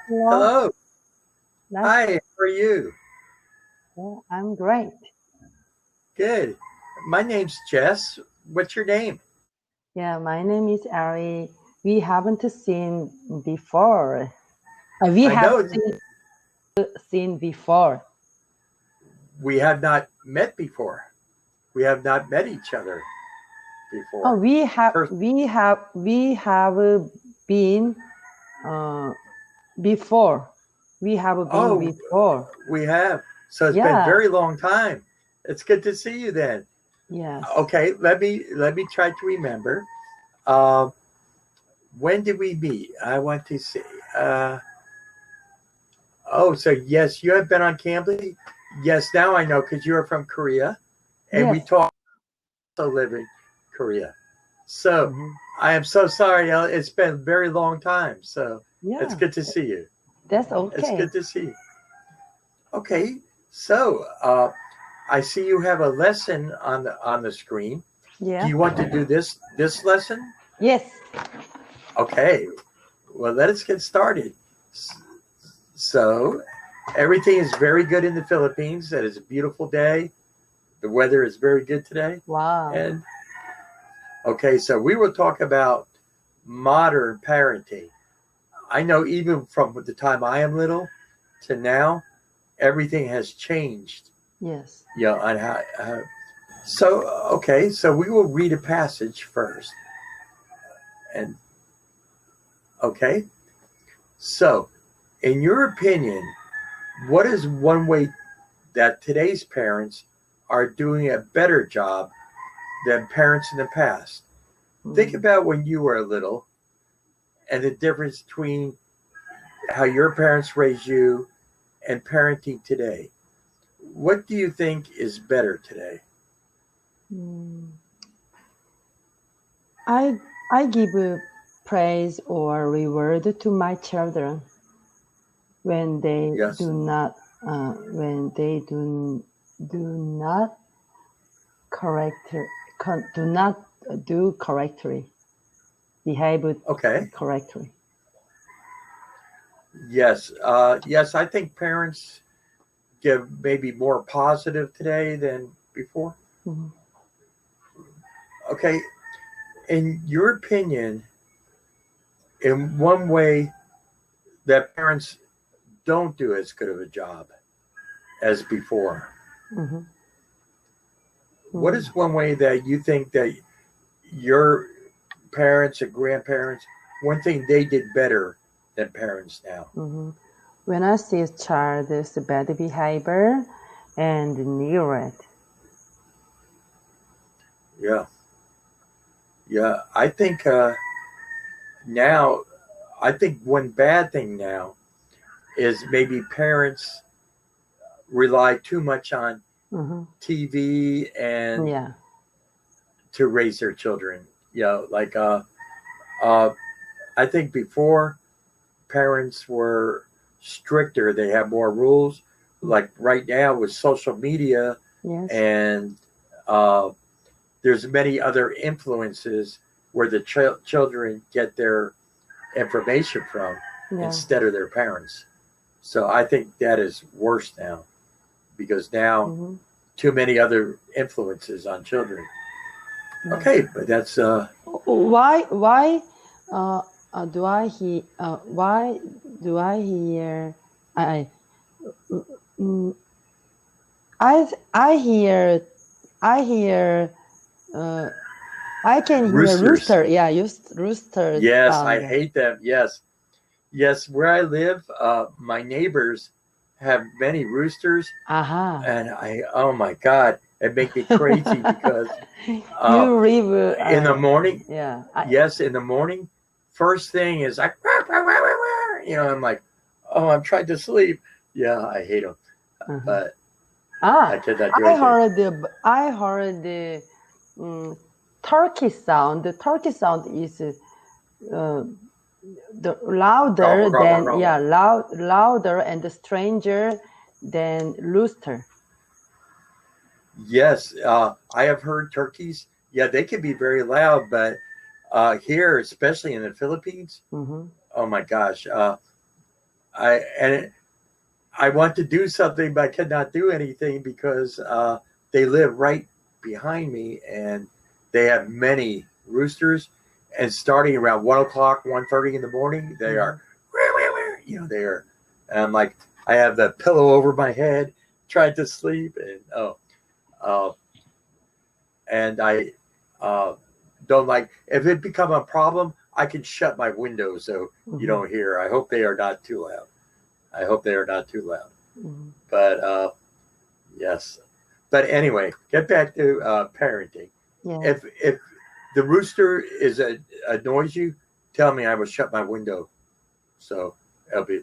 Hello. Hello. Nice. Hi, how are you? Yeah, I'm great. Good. My name's Jess. What's your name? Yeah, my name is Ari. We haven't seen before. We I have know seen before. we have not met before. We have not met each other Oh, before. First, we have been uh, before. We have been oh, before. we have. So it's been a Yeah. very long time. It's good to see you then. Yes. Okay, let me try to remember. Uh, when did we meet? I want to see. Uh, so yes, you have been on cambly. Yes, now I know because you are from Korea, and we Yes. talked to live in Korea. So Mhm. I am so sorry. It's been a very long time. So it's Yeah, good to see you. that's It's okay. good to see you. Okay. So I see you have a lesson on the screen. Do Yeah. you want to do this lesson? Yes. Okay. Well, let us get started. So everything is very good in the Philippines. It is a beautiful day. The weather is very good today. Wow. And okay, so we will talk about modern parenting. I know even from the time I am little to now, everything has changed. Yes. On so okay, so we will read a passage first, and okay. So, in your opinion, what is one way that today's parents are doing a better job than parents in the past? Think Mm. about when you were little and the difference between how your parents raised you and parenting today. What do you think is better today? Mm. I I give praise or reward to my children when they Yes. do not do not correct do not do correctly behave Okay. correctly. Yes. Yes. I think parents give maybe more positive today than before. Mhm. Okay. In your opinion, in one way that parents don't do as good of a job as before, Mhm. what Mhm. is one way that you think that your parents and grandparents, one thing they did better than parents now? Mhm. When I see a child is bad behavior and neglect. Yeah. Yeah. Now, I think one bad thing now is maybe parents rely too much on Mhm. TV and Yeah. to raise their children. Like uh, I think before parents were stricter, they had more rules. Like right now with social media Yes. and uh, there's many other influences where the children get their information from Yeah. instead of their parents. So I think that is worse now because now Mhm. too many other influences on children. Yeah. Okay, but that's Why uh, why do I hear I mm, I hear I hear uh, I can hear roosters. rooster, yeah, just rooster Yes, I sound. hate them. Yes, yes. Where I live, my neighbors have many roosters, Aha. and oh my god, it make me crazy because uh, You live in the morning, yeah. yes, in the morning, first thing is like, I'm like, oh, I'm trying to sleep. Yeah, I hate them, Uh-huh. but I Ah, cannot do anything. I heard the turkey sound. The turkey sound is uh, the louder Gobble, gobble, than gobble. yeah louder and the stranger than rooster. Yes, I have heard turkeys. Yeah, they can be very loud, but here, especially in the Philippines, Mm-hmm. oh my gosh, I want to do something, but I cannot do anything because they live right behind me, and they have many roosters. And starting around 1 o'clock, 1:30 in the morning, they are, they are. And I'm like, I have the pillow over my head, trying to sleep, and I don't like if it become a problem. I can shut my windows so you don't hear. I hope they are not too loud. But yes. But anyway, get back to parenting. Yeah. If the rooster annoys you, tell me. I will shut my window, so it'll be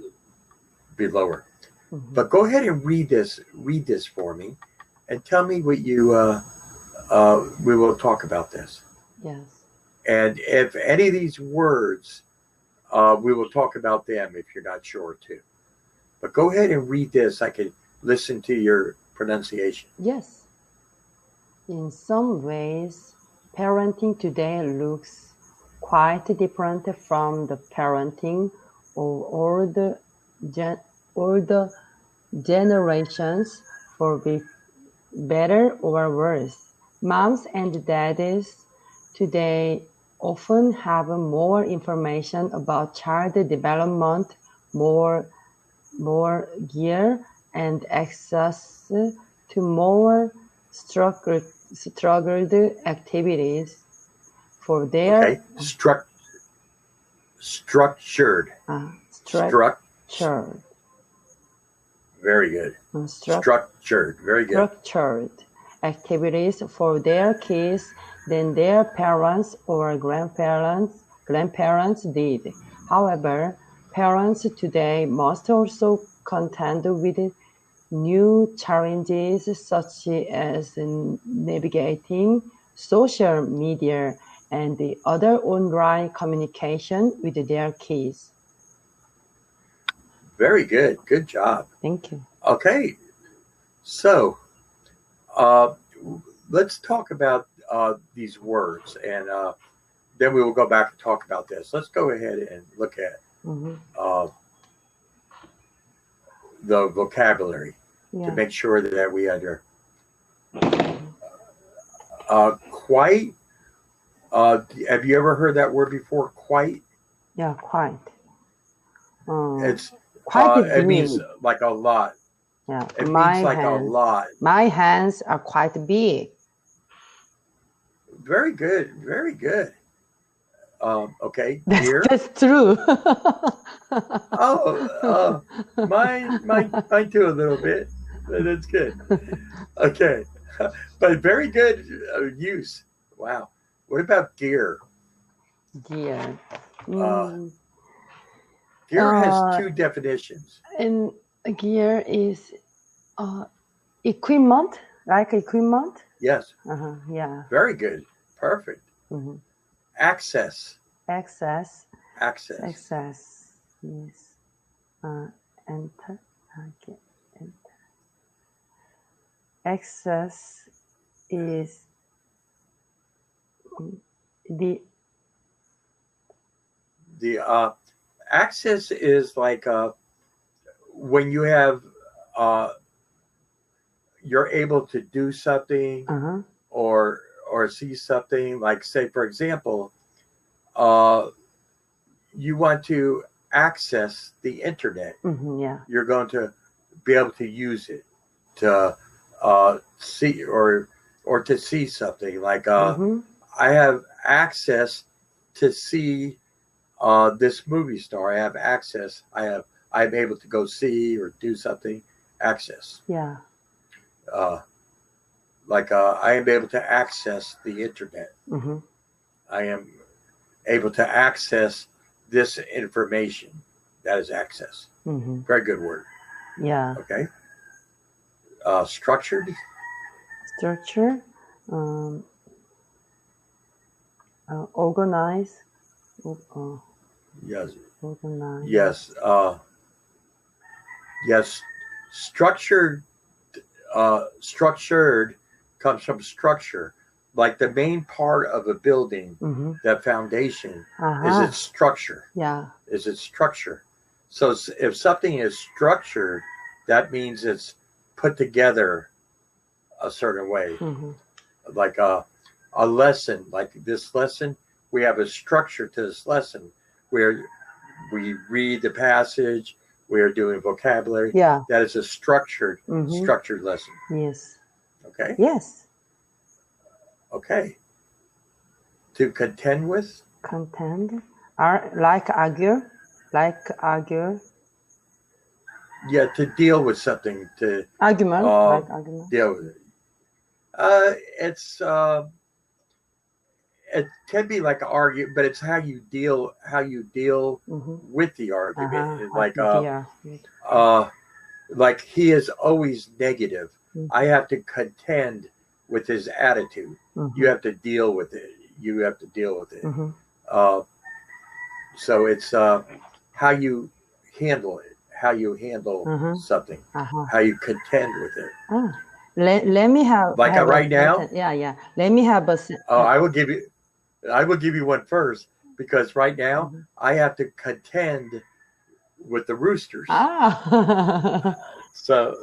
lower. But go ahead and read this for me, and tell me what you. We will talk about this. Yes. And if any of these words, we will talk about them if you're not sure too. But go ahead and read this. I can listen to your pronunciation. Yes. In some ways, parenting today looks quite different from the parenting of all the generations, for better or worse. Moms and daddies today often have more information about child development, more gear, and access to more structured activities for their Okay, structured. Very good. Structured. Very good. Structured activities for their kids than their parents or grandparents did. However, parents today must also contend with new challenges such as navigating social media and the other online communication with their kids. Very good. Good job. Thank you. Okay. So let's talk about these words, and then we will go back and talk about this. Let's go ahead and look at the vocabulary to make sure that we under. Quite. Have you ever heard that word before? Quite. Yeah, quite. It's quite. It means like a lot. Yeah, it means like a lot. My hands are quite big. Very good. Very good. Okay. Gear. That's true. Mine too a little bit. That's good. Okay. But very good use. Wow. What about gear? Gear. Gear has two definitions. And gear is equipment, like equipment. Yes. Yeah. Very good. Perfect. Access. Access. Access. Yes. Enter. Okay. Enter. Access is the access is like when you have you're able to do something or see something, like say for example you want to access the internet. You're going to be able to use it to see or to see something, like I have access to see this movie star. I have access. I'm able to go see or do something. Access. Yeah. Like I am able to access the internet. I am able to access this information. That is access. Very good word. Yeah. Okay. Structured. Structure. Organize. Yes. Organize. Yes. Yes. Structured. Structured comes from structure. Like the main part of a building, that foundation is its structure. Yeah. Is its structure. So if something is structured, that means it's put together a certain way. Mm-hmm. Like a lesson, like this lesson, we have a structure to this lesson where we read the passage, we are doing vocabulary. Yeah. That is a structured lesson. Yes. Okay. Yes. Okay. To contend with. Contend. Like argue. Yeah, to deal with something. To Argument. Like argument. deal with it. It's it can be like an argument, but it's how you deal with the argument. Like he is always negative. Mm-hmm. I have to contend with his attitude. Mm-hmm. You have to deal with it. Mm-hmm. So it's how you handle it, how you handle something, how you contend with it. Let me have right now. Yeah. Let me have a. I will give you one first, because right now I have to contend with the roosters. So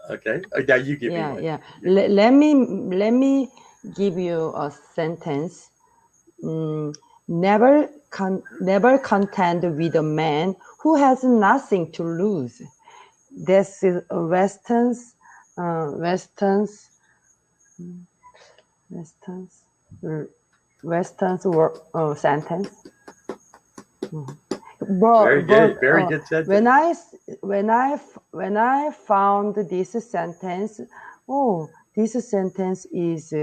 okay, now you give me one. Yeah. Let me give you a sentence. Never contend with a man who has nothing to lose. This is a Western's sentence. Very good sentence. When I found this sentence, this sentence is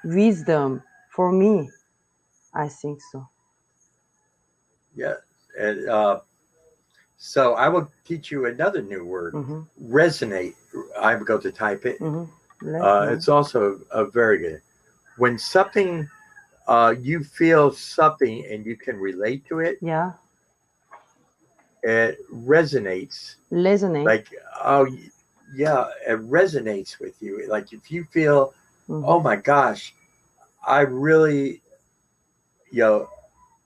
wisdom for me. I think so. Yeah, and so I will teach you another new word. Resonate. I'm going to type it. It's also a very good. When something, you feel something and you can relate to it. Yeah. It resonates. Like, it resonates with you. Like if you feel, oh my gosh, I really,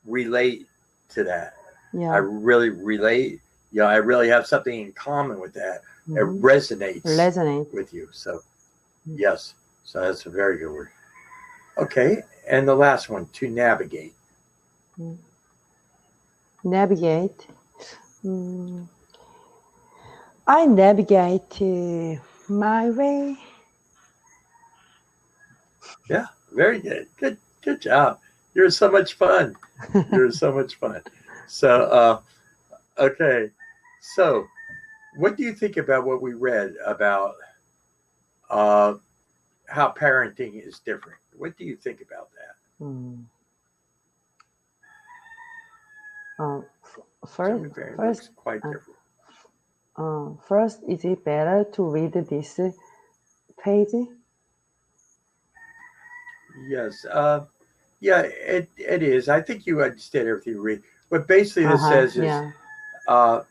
relate to that. Yeah. I really relate. I really have something in common with that. It resonates with you. So, yes. So that's a very good word. Okay. And the last one, to navigate. Navigate. I navigate my way. Yeah. Very good. Good job. You're so much fun. So, okay. So, what do you think about what we read about how parenting is different? What do you think about that? First, looks quite different. First, is it better to read this page? Yes. Yeah, it is. I think you understand everything you read. What basically this says is, how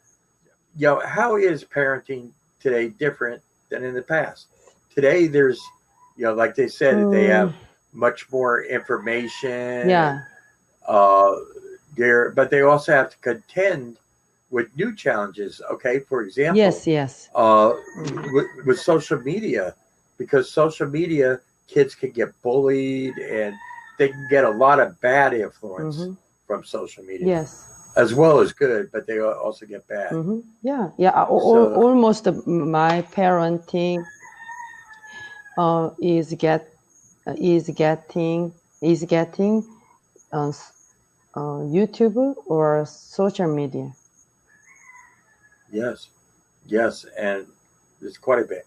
is parenting today different than in the past? Today, there's, like they said, they have much more information. Yeah. But they also have to contend with new challenges. Okay, for example, yes. With social media, because social media, kids can get bullied and they can get a lot of bad influence from social media. Yes. As well as good, but they also get bad. Yeah. Almost my parenting is getting YouTube or social media. Yes, and there's quite a bit.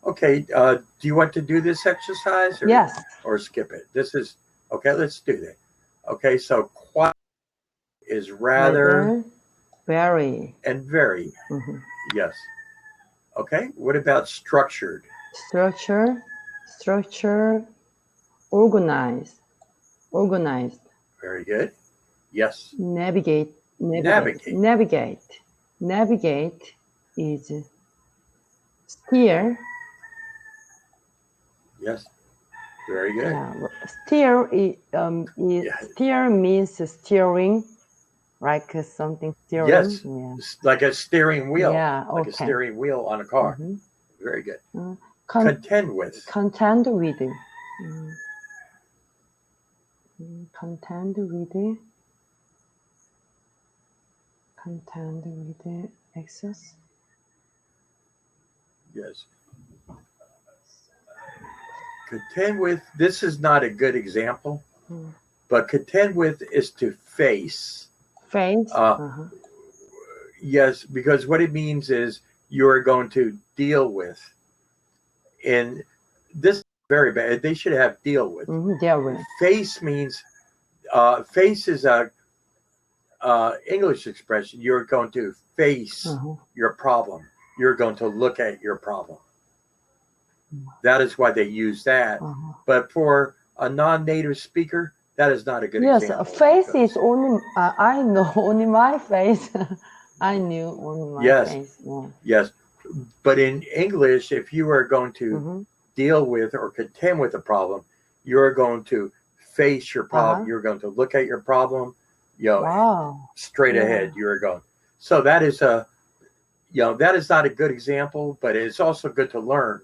Okay, do you want to do this exercise? Yes. Or skip it? This is okay. Let's do that. Okay, so quiet is rather, very, and very. Yes. Okay. What about structured? Structure, organized. Very good. Yes. Navigate is steer. Yes. Very good. Yeah. Steer means steering. like something steering. Yes, Yeah. like a steering wheel. Yeah. Like a Okay. steering wheel on a car. Mhm. Very good. Con- Contend with. contend with. Contend with. Contend with excess. Yes. Contend with. This is not a good example, but contend with is to face. Face. Yes, because what it means is you're going to deal with. And this is very bad. They should have deal with. Deal with. Face means face is a English expression. You're going to face your problem. You're going to look at your problem. That is why they use that. But for a non-native speaker, that is not a good example. Yes, face is only, I know only my face. I knew only my face. Yeah. Yes. But in English, if you are going to deal with or contend with a problem, you're going to face your problem. You're going to look at your problem, straight ahead. You're going. So that is that is not a good example, but it's also good to learn,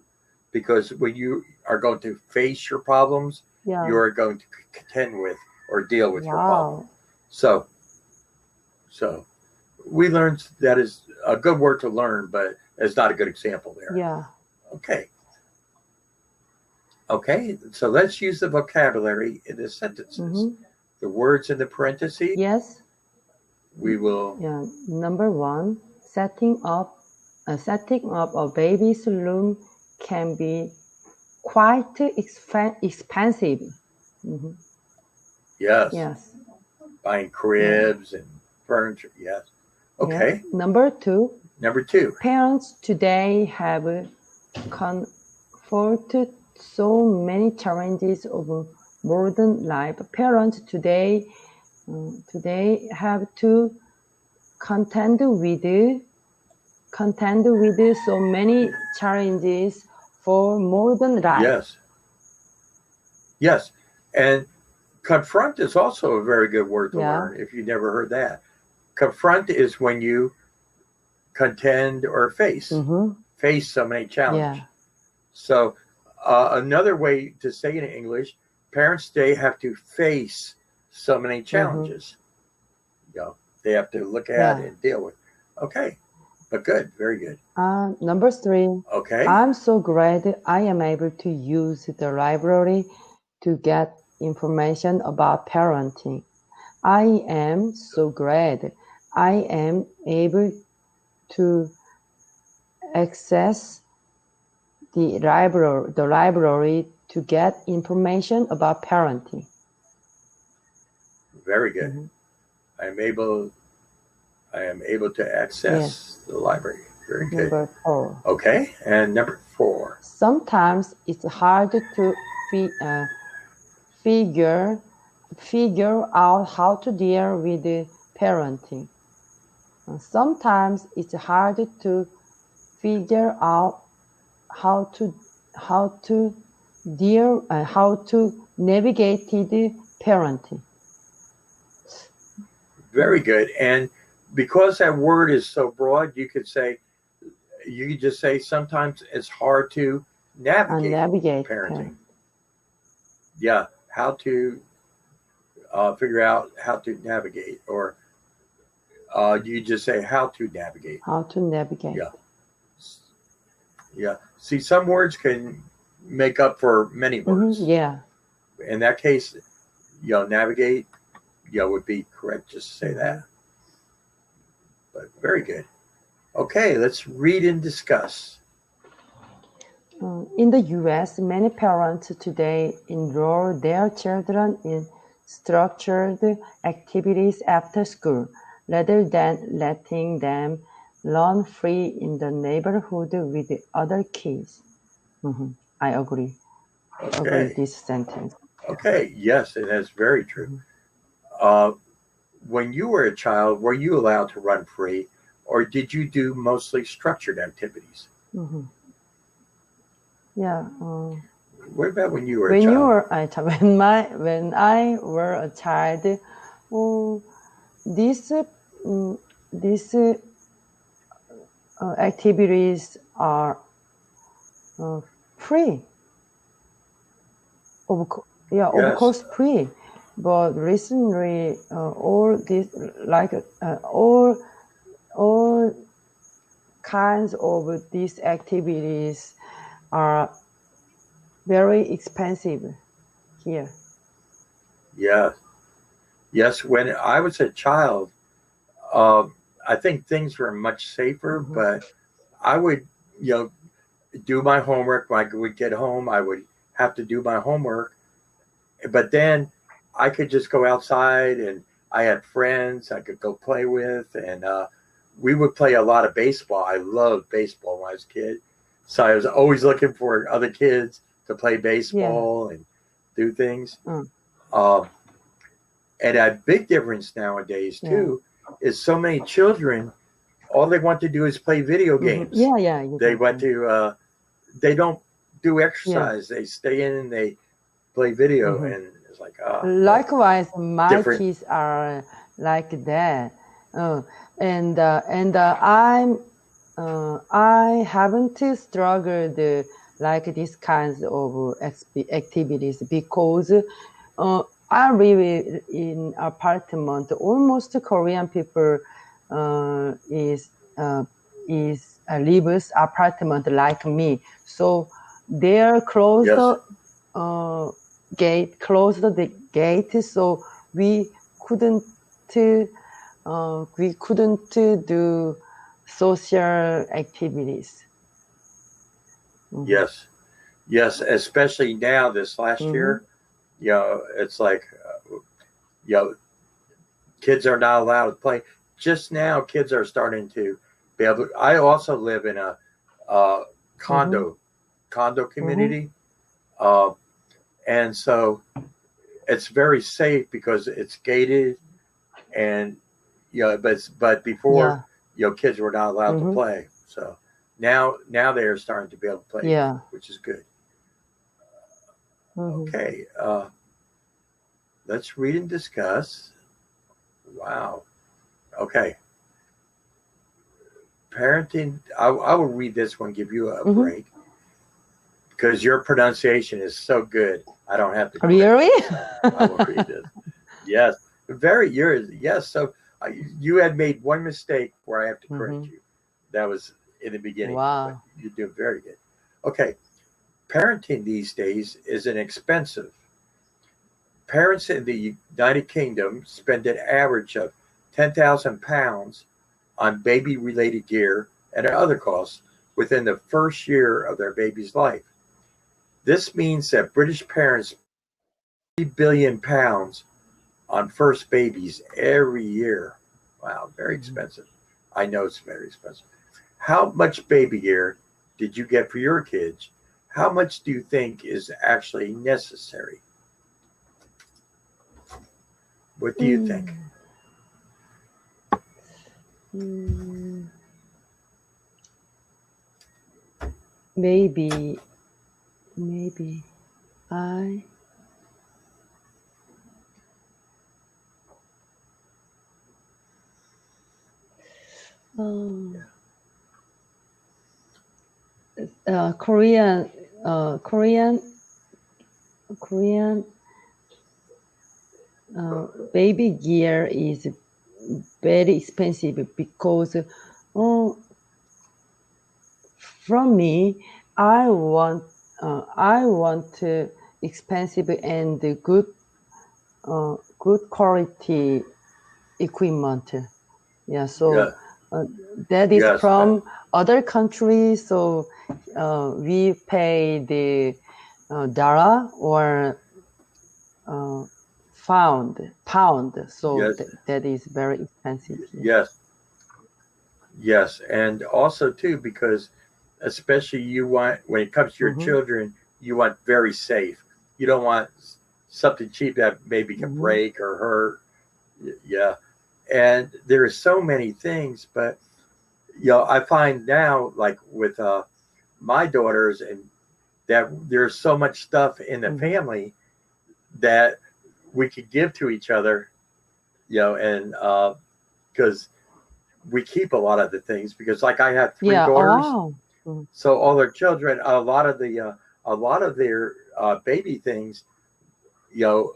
because when you are going to face your problems, you are going to contend with or deal with your problem. So we learned that is a good word to learn, but it's not a good example there. Yeah. Okay, so let's use the vocabulary in the sentences. The words in the parentheses. Yes. We will. Yeah. Number 1, setting up a baby's room can be quite expensive. Yes. Buying cribs and furniture. Yes. Okay. Yeah. Number 2. Parents today have confronted so many challenges of modern life. Parents today have to contend with so many challenges for modern life. Yes. And confront is also a very good word to learn if you never heard that. Confront is when you contend or face so many challenges. So another way to say it in English, parents today have to face so many challenges. They have to look at and deal with. Okay, but good, very good. Number 3. Okay. I'm so glad I am able to use the library to get information about parenting. I am so glad I am able to access the library to get information about parenting. Very good. I am able to access the library. Very good. Number 4. Okay, and number 4. Sometimes it's hard to figure out how to deal with parenting. Sometimes it's hard to figure out how to navigate the parenting. Very good. And because that word is so broad, you could just say sometimes it's hard to navigate parenting. Yeah, how to figure out how to navigate, or you just say how to navigate. How to navigate. Yeah. See, some words can make up for many words. In that case, navigate, would be correct just to say that. But very good. Okay, let's read and discuss. In the U.S., many parents today enroll their children in structured activities after school, rather than letting them run free in the neighborhood with other kids. I agree. Okay. Agree with this sentence. Okay, yes, and that's very true. When you were a child, were you allowed to run free, or did you do mostly structured activities? Yeah. What about when you were a child? When I were a child, these these activities are free. Of Yes. course, free. But recently, all these all kinds of these activities are very expensive here. Yeah. Yes. When I was a child, I think things were much safer, but I would, you know, do my homework. When I would get home, I would have to do my homework. But then I could just go outside and I had friends I could go play with. And we would play a lot of baseball. I loved baseball when I was a kid. So I was always looking for other kids to play Yeah. baseball and do things. Mm. Um, and a big difference nowadays, Yeah. too, is so many children, all they want to do is play video games. Yeah. You They can. want to, they don't do Yeah. exercise. They stay in and they play video. And it's like, well, Likewise, my different. kids are like that. And I haven't struggled like these kinds of activities because I live in apartment. Almost Korean people is lives apartment like me. So they're closed Yes. closed the gate, so we couldn't do social activities. Yes. Yes. Especially now, this last year, it's like, you know, kids are not allowed to play. Just now, kids are starting to be able to. I also live in a condo community. And so it's very safe because it's gated and, but before, kids were not allowed to play. So now they are starting to be able to play again, which is good. Okay. Let's read and discuss. Wow. Okay. Parenting. I will read this one, give you a break because your pronunciation is so good. I don't have to. Really? I will read this. Yes. Yes. So you had made one mistake where I have to correct you. That was in the beginning. Wow. You're doing very good. Okay. Parenting these days is inexpensive. Parents in the United Kingdom spend an average of £10,000 on baby-related gear and other costs within the first year of their baby's life. This means that British parents spend £3 billion on first babies every year. Wow, very expensive. I know it's very expensive. How much baby gear did you get for your kids? How much do you think is actually necessary? What do you think? Maybe I Korean baby gear is very expensive because from me I want expensive and good quality equipment. Yeah, so that is from other countries. So we pay the dollar or pound. So that is very expensive. Yes, and also too because especially you want when it comes to your children, you want very safe. You don't want something cheap that maybe can break or hurt. Yeah, and there are so many things, but I find now like with my daughters and that there's so much stuff in the family that we could give to each other, and because we keep a lot of the things because, like, I have three Yeah. daughters, Oh. Mm. so all their children, a lot of their baby things, you know,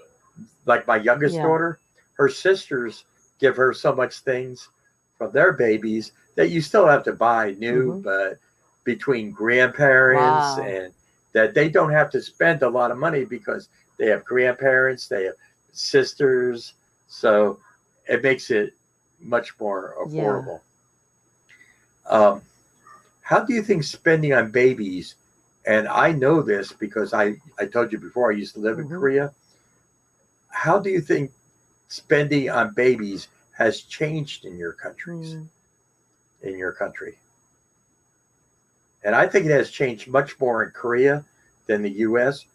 like my youngest Yeah. daughter, her sisters give her so much things from their babies that you still have to buy new, Mm-hmm. but between grandparents Wow. and that they don't have to spend a lot of money because they have grandparents, they have sisters, so it makes it much more Yeah. affordable. Um, how do you think spending on babies, and I know this because I told you before I used to live in Mm-hmm. Korea, how do you think spending on babies has changed Mm. in your country? And I think it has changed much more in Korea than the US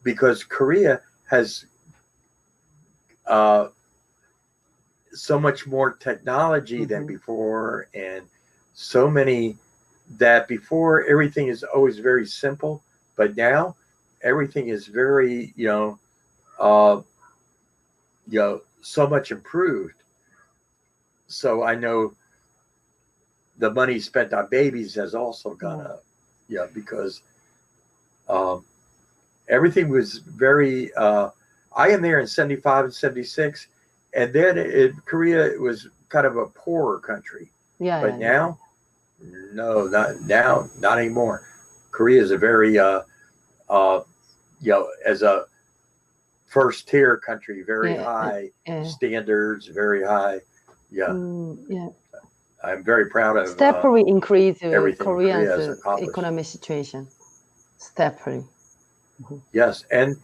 because Korea has uh, so much more technology than Mm-hmm. before, and so many that before everything is always very simple, but now everything is very, uh, so much improved. So I know the money spent on babies has also gone Yeah. up, because um, everything was very. I am there in '75 and '76, and then in Korea it was kind of a poorer country, Yeah. but Yeah. Yeah. now, no, not now, not anymore. Korea is a very, uh, as a first tier country, very Yeah. high Yeah. standards, very high. Yeah, Yeah. I'm very proud of Steadily increase everything Korea Korean's has accomplished. economic situation. Steadily. Mhm. Yes, and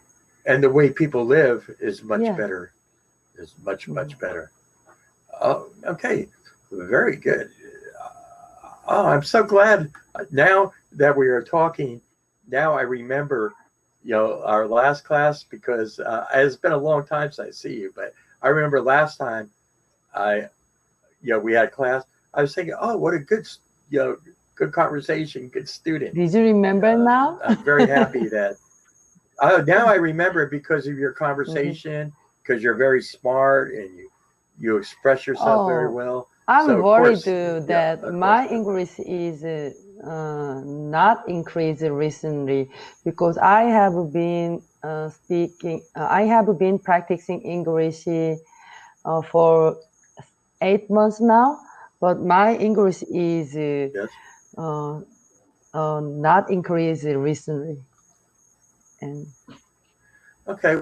the way people live is much Yeah. better. Is much Mhm. better. Oh, okay, very good. Oh, I'm so glad now that we are talking. Now I remember, our last class because it's been a long time since I see you. But I remember last time I, we had class. I was thinking, oh, what a good, you know, good conversation, good student. Did you remember now? I'm very happy that now I remember it because of your Mhm. conversation, because you're very smart and you express yourself very Oh, well. I'm So of worried course, yeah, that of course. my English is not increased recently because I have been I have been practicing English for 8 months now, but my English is Yes. uh, not increased recently. And Okay.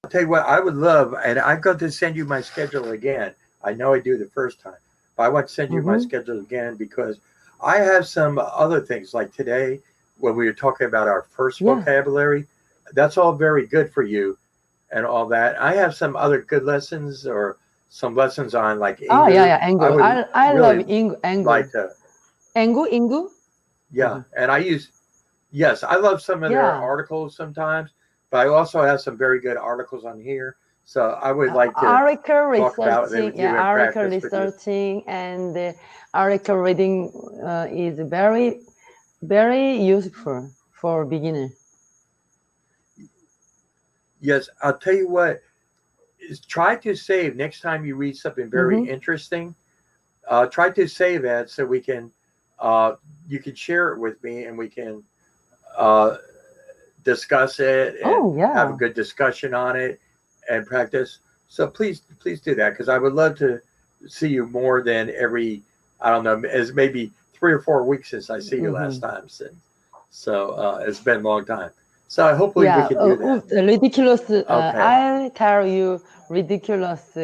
I'll tell you what, I would love, and I'm going to send you my schedule again. I know I do the first time, but I want to send you my mm-hmm. schedule again because I have some other things like today when we were talking about our first Yeah. vocabulary. That's all very good for you and all that. I have some other good lessons or some lessons on like Oh yeah, Ingu. yeah, I Engu. would I love really Engu. like to, Engu? yeah. Uh-huh. And yes, I love some of their Yeah. articles sometimes, but I also have some very good articles on here. So I would like to talk about it with you and Article practice with you. researching and article reading is very, very useful for beginner. Yes, I'll tell you what, is try to save next time you read something very Mm-hmm. interesting. Try to save that so we can, you can share it with me and we can uh, discuss it and Oh have a yeah. good discussion on it and practice. So please do that because I would love to see you more than every, I don't know, as maybe 3 or 4 weeks since I see you Mm-hmm. last time. So it's been a long time. So hopefully we Yeah. can do that. Ridiculous. Okay. I'll tell you ridiculous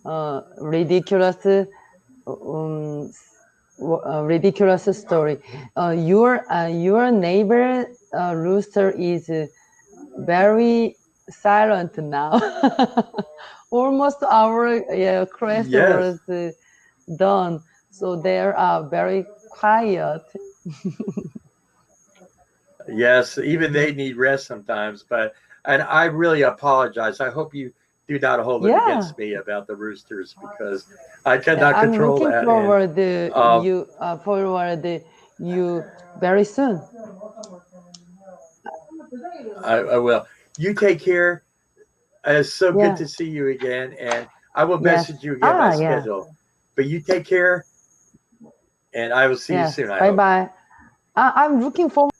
um, ridiculous story. Your neighbor rooster is very silent now. Almost our class Yes. was done, so they are very quiet. Yes. Even Mhm. they need rest sometimes. And I really apologize. I hope you do not hold it Yeah, against me about the roosters because I yeah, cannot I'm control looking that. And uh, forward you very soon. I will. You take care. It's so good Yeah. to see you again. And I will Yes. message you again my Ah, yeah. schedule. But you take care, and I will see you Yes. soon. I Bye hope. bye. I'm looking forward